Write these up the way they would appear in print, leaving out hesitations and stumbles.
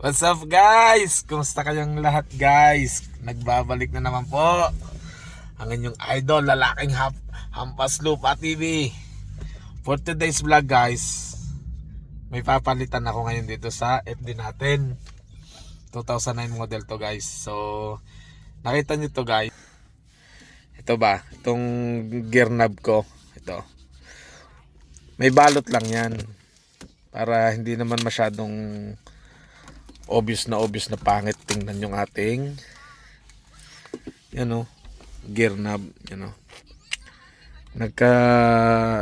What's up guys? Kumusta kayong lahat guys? Nagbabalik na naman po ang inyong idol, lalaking Hampas Lupa TV. For today's vlog guys, may papalitan ako ngayon dito sa FD natin. 2009 model to guys. So nakita nyo to guys. Ito ba? Itong gear knob ko. Ito. May balot lang yan. Para hindi naman masyadong obvious na pangit tingnan yung ating gear knob,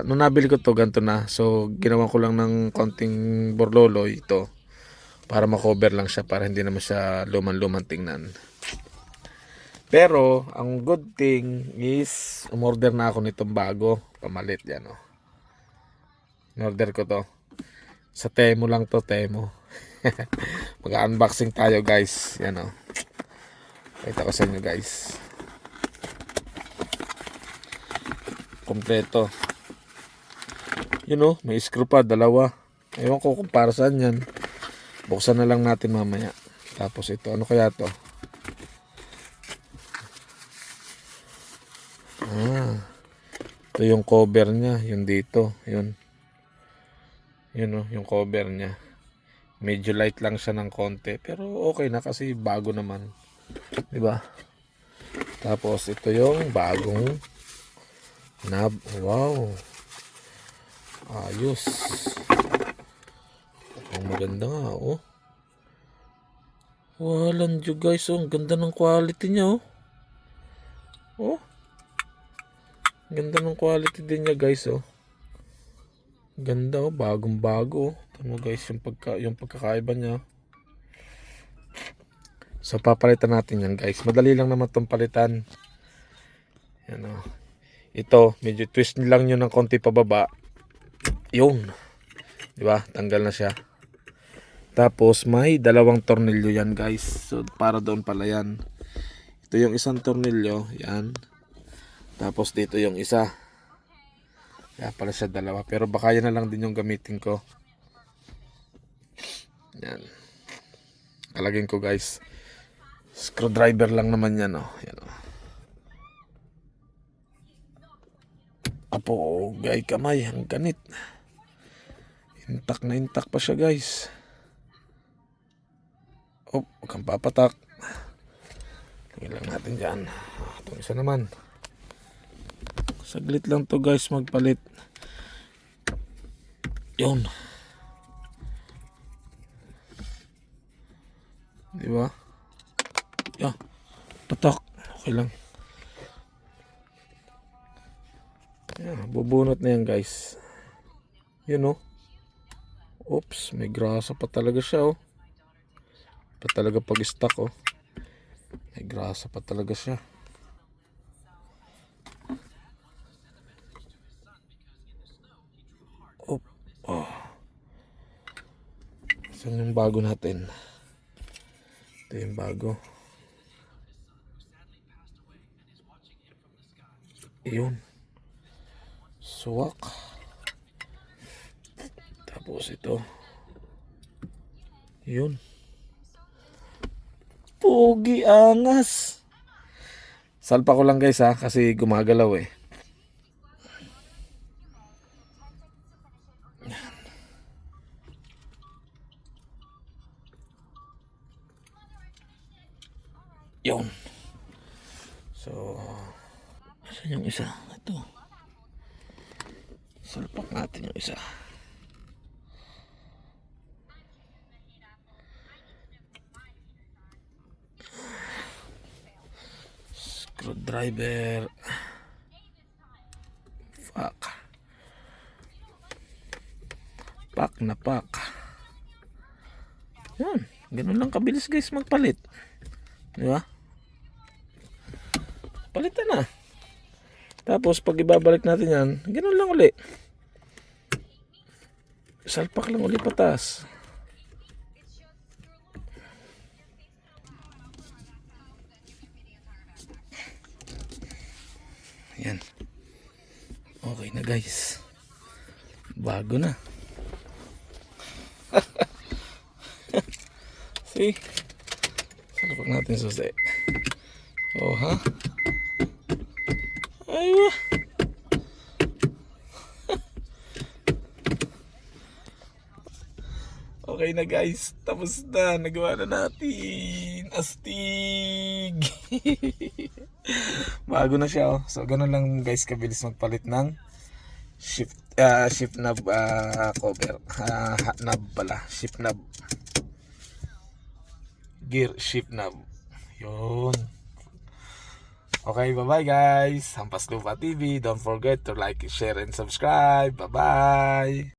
nung nabili ko to ganito na, so ginawa ko lang ng konting borloloy ito para makover lang siya, para hindi naman siya luman tingnan. Pero ang good thing is umorder na ako nitong bago pamalit yan. In-order ko to sa Temu lang to, Temu. Mag-unboxing tayo guys. Yan o. Pakita ko sa inyo guys. Kompleto. May screw pa, dalawa. Ewan ko kung para saan yan. Buksan na lang natin mamaya. Tapos ito, ano kaya to? Ito yung cover nya. Yung dito. Yun yung cover nya. Medyo light lang siya ng konti, pero okay na kasi bago naman, di ba? Tapos ito yung bagong knob. Wow, ayos. Ang maganda nga, oh. Walang dyo guys, oh. Ang ganda ng quality niya, oh. Ganda ng quality din niya guys, oh. Ganda, oh, bagong bago. Tama guys, yung pagkakaiba niya. So papalitan natin yan guys. Madali lang naman itong palitan. Yan, oh. Ito, medyo twist lang yun ng konti pababa. Yun. Diba? Tanggal na siya. Tapos may dalawang tornilyo yan guys. So para doon pala yan. Ito yung isang tornilyo. Yan. Tapos dito yung isa. Kaya pala siya dalawa. Pero baka yan na lang din yung gamitin ko. Yan. Kalagin ko guys. Screwdriver lang naman yan, oh. Yan, oh. Apo, gay kamay. Ang ganit. Intak na intak pa siya guys. Oh, huwag kang papatak. Lagyan lang natin dyan. Itong isa naman. Saglit lang to guys magpalit. Yun. Diba? Yeah. Patak. Okay lang. Yeah, bubunot na yan guys. Yun, oh. Oops, may grasa pa talaga siya, oh. Pa talaga pag-stock, oh. May grasa pa talaga siya. Oh. Saan yung bago natin? Ito yung bago. Yun. Suwak. Tapos ito. Yun. Pugi angas. Salpa ko lang guys kasi gumagalaw eh. Yun. So, saan yung isa? Ito. Salpak natin yung isa. Screwdriver. Fuck. Pak na pak. Yan. Ganun lang kabilis guys magpalit. Diba? Palitan na. Tapos pag ibabalik natin yan, ganun lang uli. Salpak lang uli patas. Yan. Okay na guys. Bago na. See? Salpak natin susi. Oh, ha? Aywa. Okay na guys, tapos na, nagawa na natin. Astig. Bago na siya, oh. So ganun lang guys kabilis magpalit ng shift knob cover. Knob pala, shift knob. Gear shift knob. Yun. Okay, bye-bye guys. Hampas Lupa TV. Don't forget to like, share, and subscribe. Bye-bye.